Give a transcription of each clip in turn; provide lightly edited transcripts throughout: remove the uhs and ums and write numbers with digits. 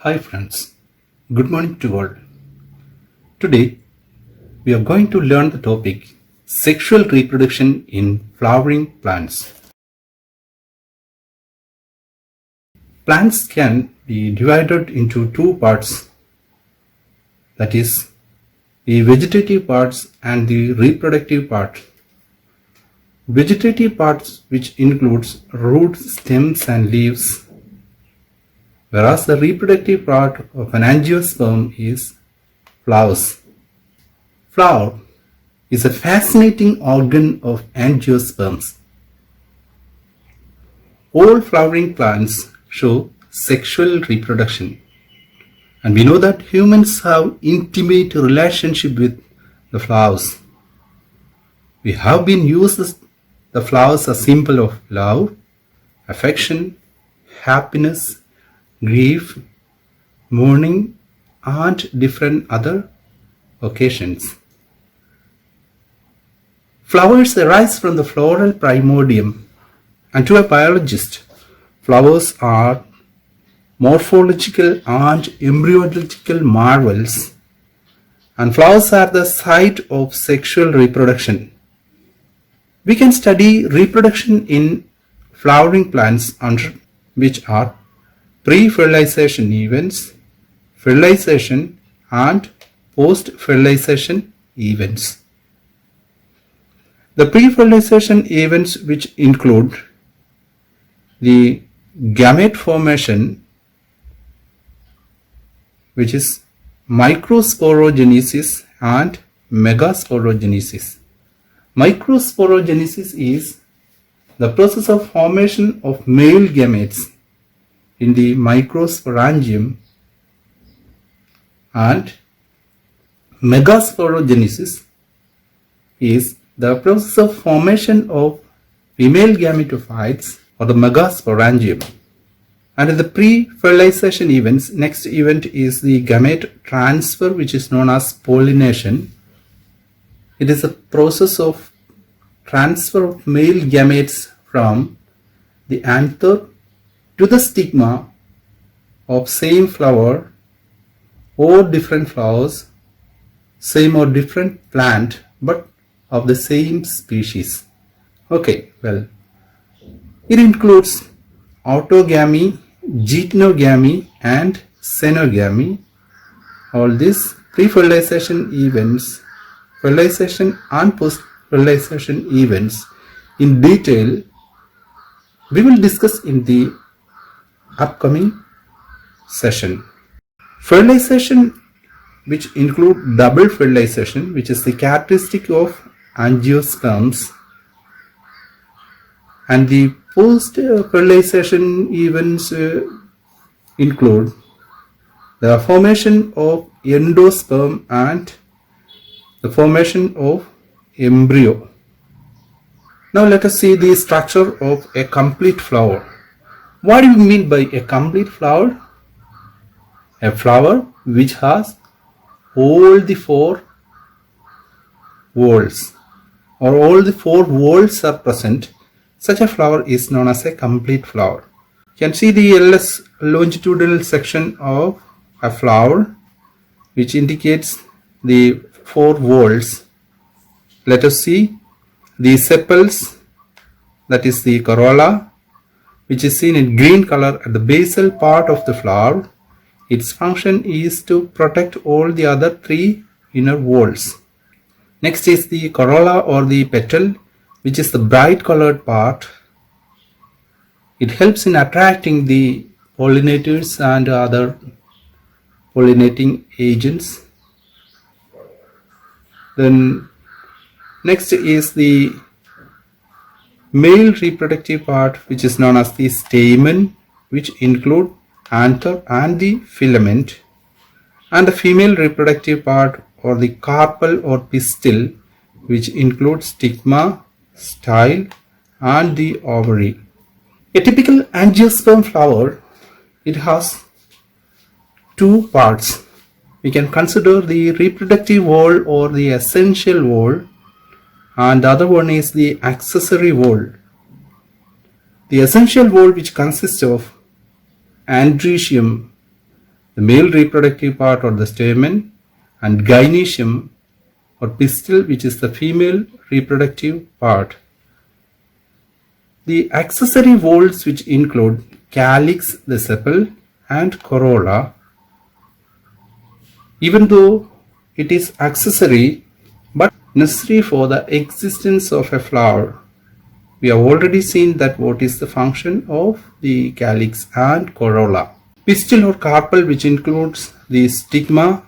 Hi friends, good morning to all. Today we are going to learn the topic sexual reproduction in flowering plants. Plants can be divided into two parts, that is, the vegetative parts and the reproductive part. Vegetative parts, which includes roots, stems and leaves, whereas the reproductive part of an angiosperm is flowers. Flower is a fascinating organ of angiosperms. All flowering plants show sexual reproduction, and we know that humans have intimate relationship with the flowers. We have been used the flowers as symbol of love, affection, happiness, grief, mourning, and different other occasions. Flowers arise from the floral primordium, and to a biologist, flowers are morphological and embryological marvels, and flowers are the site of sexual reproduction. We can study reproduction in flowering plants under which are pre-fertilization events, fertilization, and post-fertilization events. The pre-fertilization events, which include the gamete formation, which is microsporogenesis and megasporogenesis. Microsporogenesis is the process of formation of male gametes in the microsporangium, and megasporogenesis is the process of formation of female gametophytes or the megasporangium. And in the pre-fertilization events, next event is the gamete transfer, which is known as pollination. It is a process of transfer of male gametes from the anther to the stigma of same flower or different flowers, same or different plant, but of the same species. Okay, well, it includes autogamy, geitonogamy and xenogamy. All these pre-fertilization events, fertilization and post-fertilization events in detail we will discuss in the upcoming session. Fertilization, which include double fertilization, which is the characteristic of angiosperms, and the post-fertilization events include the formation of endosperm and the formation of embryo. Now let us see the structure of a complete flower. What do you mean by a complete flower? A flower which has all the four whorls, or all the four whorls are present. Such a flower is known as a complete flower. You can see the LS longitudinal section of a flower, which indicates the four whorls. Let us see the sepals, that is the corolla, which is seen in green color at the basal part of the flower. Its function is to protect all the other three inner whorls. Next is the corolla or the petal, which is the bright colored part. It helps in attracting the pollinators and other pollinating agents. Then next is the male reproductive part, which is known as the stamen, which include anther and the filament, and the female reproductive part or the carpel or pistil, which includes stigma, style and the ovary. A typical angiosperm flower, it has two parts. We can consider the reproductive whorl or the essential whorl, and the other one is the accessory whorl. The essential whorl, which consists of androecium, the male reproductive part or the stamen, and gynoecium or pistil, which is the female reproductive part. The accessory whorls, which include calyx, the sepal, and corolla. Even though it is accessory but necessary for the existence of a flower. We have already seen that what is the function of the calyx and corolla. Pistil or carpel, which includes the stigma,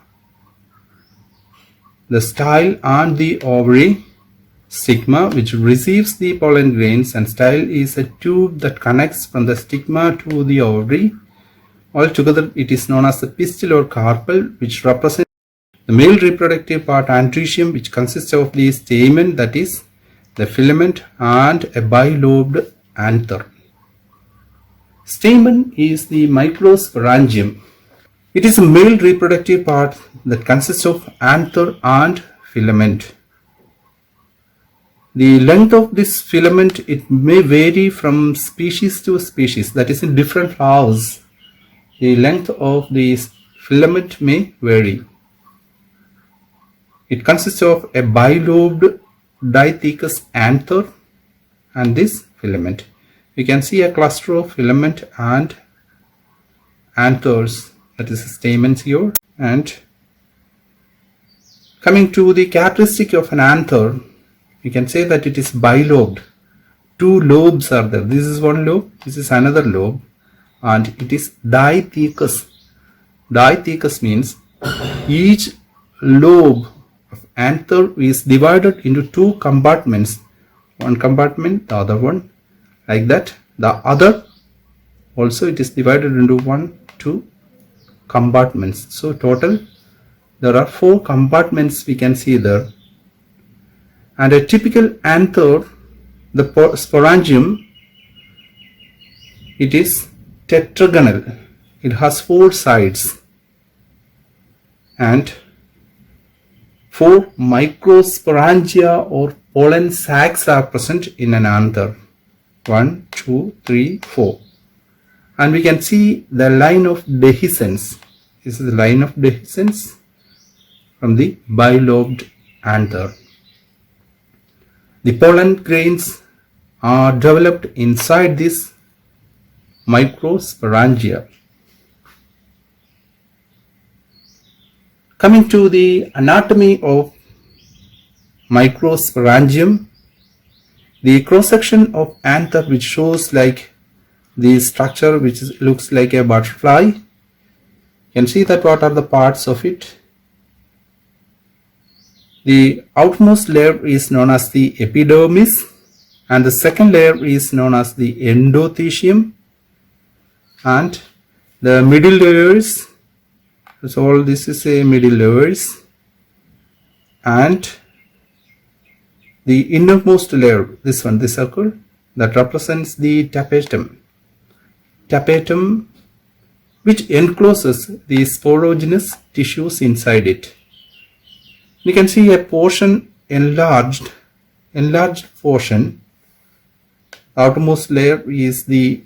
the style, and the ovary. Stigma, which receives the pollen grains, and style is a tube that connects from the stigma to the ovary. Altogether, it is known as the pistil or carpel, which represents the male reproductive part, androecium, which consists of the stamen, that is the filament, and a bilobed anther. Stamen is the microsporangium. It is a male reproductive part that consists of anther and filament. The length of this filament, it may vary from species to species, that is in different flowers. The length of the filament may vary. It consists of a bilobed dithecous anther and this filament. You can see a cluster of filament and anthers, that is stamens here. And coming to the characteristic of an anther, you can say that it is bilobed. Two lobes are there. This is one lobe, this is another lobe, and it is dithecous. Dithecous means each lobe of anther is divided into two compartments. One compartment, the other one, like that. The other also it is divided into 2 compartments. So total there are 4 compartments we can see there. And a typical anther, the sporangium, it is tetragonal. It has 4 sides and 4 microsporangia or pollen sacs are present in an anther. 1, 2, 3, 4. And we can see the line of dehiscence. This is the line of dehiscence from the bilobed anther. The pollen grains are developed inside this microsporangia. Coming to the anatomy of microsporangium, the cross-section of anther, which shows like the structure which looks like a butterfly. You can see that what are the parts of it. The outermost layer is known as the epidermis, and the second layer is known as the endothecium, and the middle layers, so all this is a middle layers, and the innermost layer, this one, this circle, that represents the tapetum. Tapetum, which encloses the sporogenous tissues inside it. You can see a portion enlarged portion. Outermost layer is the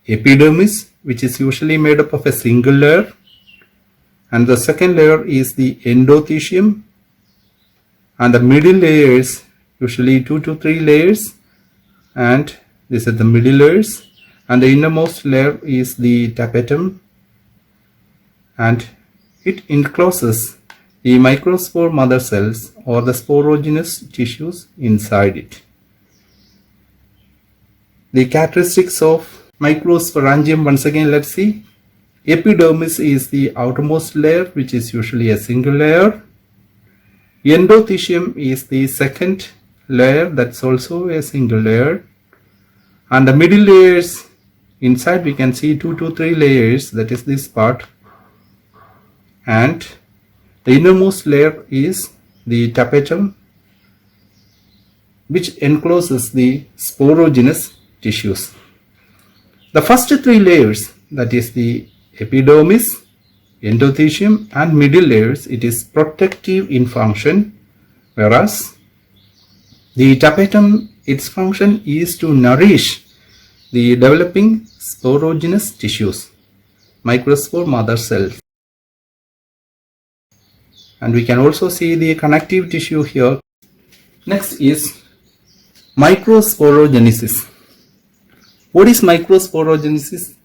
epidermis, which is usually made up of a single layer, and the second layer is the endothecium, and the middle layers usually 2 to 3 layers, and this is the middle layers, and the innermost layer is the tapetum, and it encloses the microspore mother cells or the sporogenous tissues inside it. The characteristics of microsporangium, once again let's see. Epidermis is the outermost layer, which is usually a single layer. Endothecium is the second layer, that's also a single layer. And the middle layers, inside we can see 2 to 3 layers, that is this part. And the innermost layer is the tapetum, which encloses the sporogenous tissues. The first 3 layers, that is the epidermis, endothecium, and middle layers, it is protective in function, whereas the tapetum, its function is to nourish the developing sporogenous tissues, microspore mother cells. And we can also see the connective tissue here. Next is microsporogenesis. What is microsporogenesis?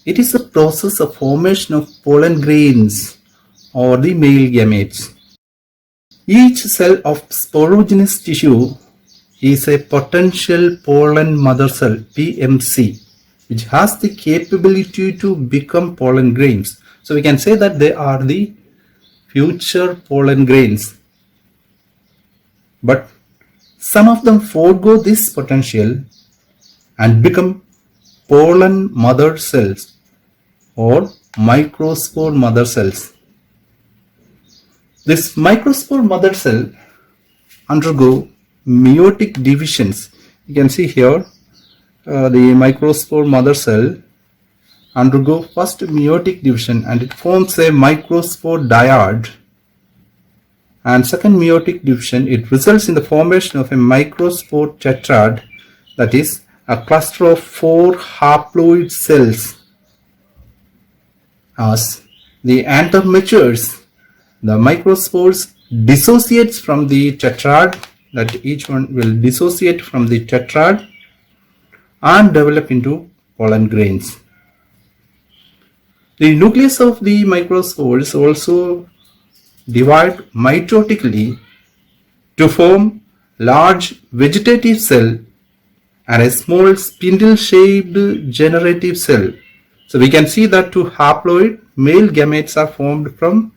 It is a process of formation of pollen grains or the male gametes. Each cell of sporogenous tissue is a potential pollen mother cell, PMC, which has the capability to become pollen grains. So we can say that they are the future pollen grains. But some of them forego this potential and become pollen mother cells or microspore mother cells. This microspore mother cell undergo meiotic divisions. You can see here the microspore mother cell undergo first meiotic division and it forms a microspore dyad, and second meiotic division it results in the formation of a microspore tetrad, that is a cluster of 4 haploid cells. As the anther matures, the microspores dissociates from the tetrad, that each one will dissociate from the tetrad and develop into pollen grains. The nucleus of the microspores also divide mitotically to form large vegetative cell and a small spindle-shaped generative cell. So we can see that 2 haploid male gametes are formed from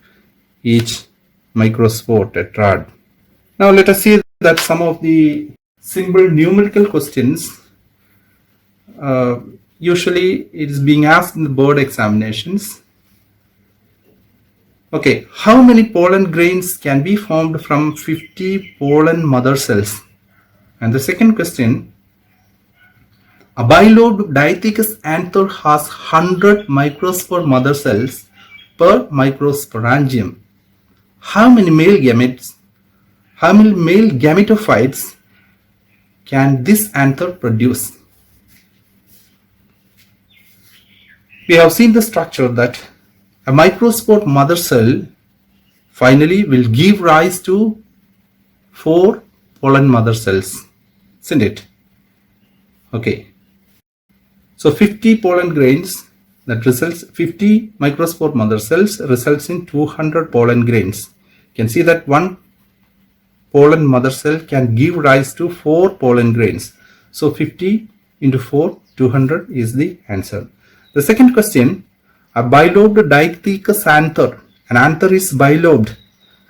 each microspore tetrad. Now let us see that some of the simple numerical questions, usually it is being asked in the board examinations. Okay, how many pollen grains can be formed from 50 pollen mother cells? And the second question, a bilobed diathecus anther has 100 microspore mother cells per microsporangium. How many male gametophytes can this anther produce? We have seen the structure that a microspore mother cell finally will give rise to 4 pollen mother cells, isn't it? Okay. So 50 pollen grains, that results 50 microspore mother cells results in 200 pollen grains. You can see that one pollen mother cell can give rise to 4 pollen grains. So 50 into 4, 200 is the answer. The second question, a bilobed diathecus anther. An anther is bilobed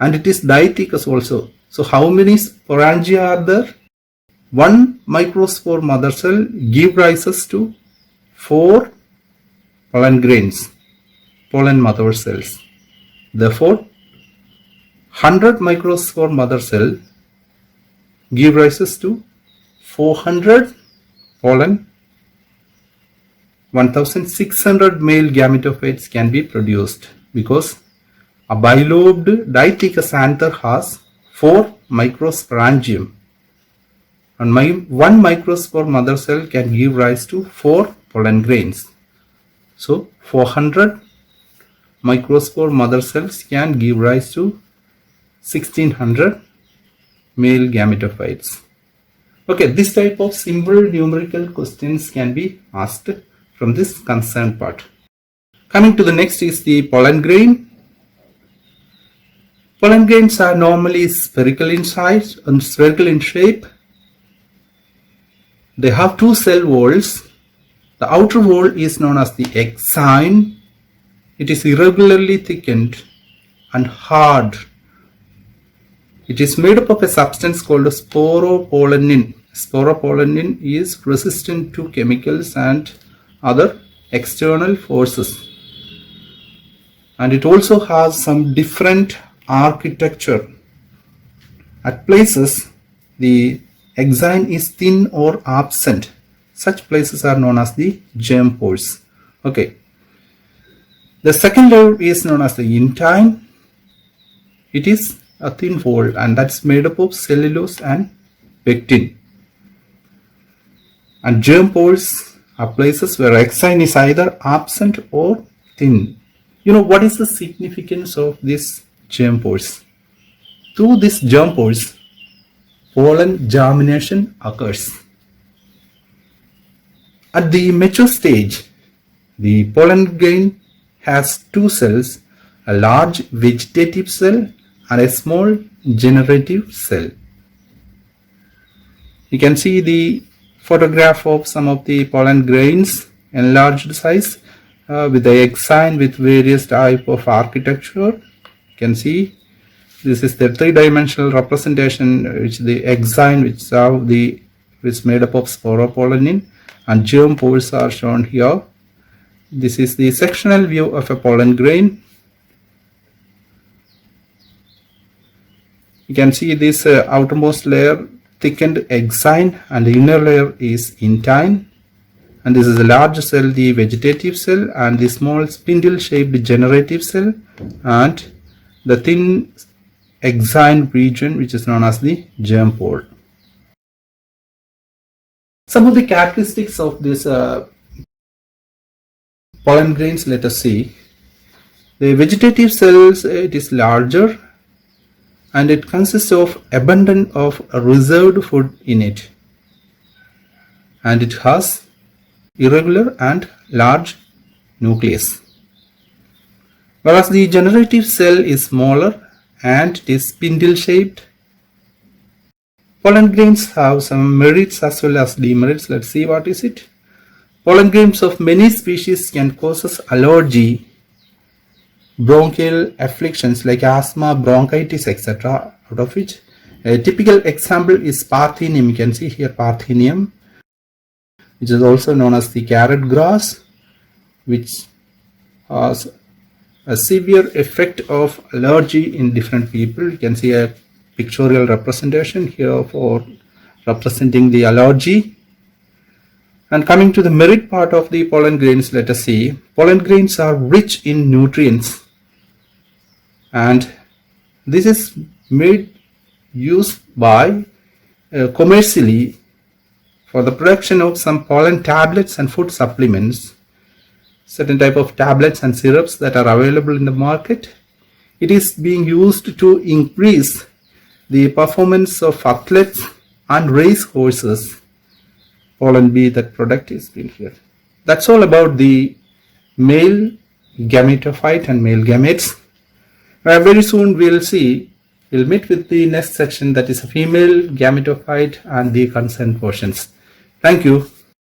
and it is diathecus also. So how many sporangia are there? One microspore mother cell give rises to 4 pollen grains, pollen mother cells. Therefore, 100 microspore mother cell give rises to 400 pollen. 1600 male gametophytes can be produced because a bilobed diathecus anther has 4 microsporangium. And one microspore mother cell can give rise to 4 pollen grains. So 400 microspore mother cells can give rise to 1600 male gametophytes. Okay, this type of simple numerical questions can be asked from this concerned part. Coming to the next is the pollen grain. Pollen grains are normally spherical in size and spherical in shape. They have 2 cell walls. The outer wall is known as the exine. It is irregularly thickened and hard. It is made up of a substance called sporopollenin. Sporopollenin is resistant to chemicals and other external forces. And it also has some different architecture. At places, the exine is thin or absent. Such places are known as the germ pores. Okay. The second layer is known as the intine. It is a thin fold and that's made up of cellulose and pectin. And germ pores are places where exine is either absent or thin. You know what is the significance of this germ pores. Through these germ pores, pollen germination occurs. At the mature stage, the pollen grain has two cells, a large vegetative cell and a small generative cell. You can see the photograph of some of the pollen grains enlarged size with the egg sign with various type of architecture. You can see this is the three-dimensional representation, which the egg sign, which is made up of sporopollenin, and germ pores are shown here. This is the sectional view of a pollen grain. You can see this outermost layer thickened egg sign, and the inner layer is intine. And this is a large cell, the vegetative cell, and the small spindle shaped generative cell, and the thin exine region, which is known as the germ pore. Some of the characteristics of this pollen grains, let us see. The vegetative cells, it is larger and it consists of abundance of reserved food in it, and it has irregular and large nucleus, whereas the generative cell is smaller and it is spindle shaped. Pollen grains have some merits as well as demerits. Let's see what is it. Pollen grains of many species can cause allergy, bronchial afflictions like asthma, bronchitis, etc. Out of which a typical example is Parthenium. You can see here Parthenium, which is also known as the carrot grass, which has a severe effect of allergy in different people. You can see a pictorial representation here for representing the allergy. And coming to the merit part of the pollen grains, let us see. Pollen grains are rich in nutrients, and this is made use by commercially for the production of some pollen tablets and food supplements, certain type of tablets and syrups that are available in the market. It is being used to increase the performance of athletes and race horses. Pollen bee, that product is been here. That's all about the male gametophyte and male gametes. Very soon we'll meet with the next section, that is a female gametophyte and the concerned portions. Thank you.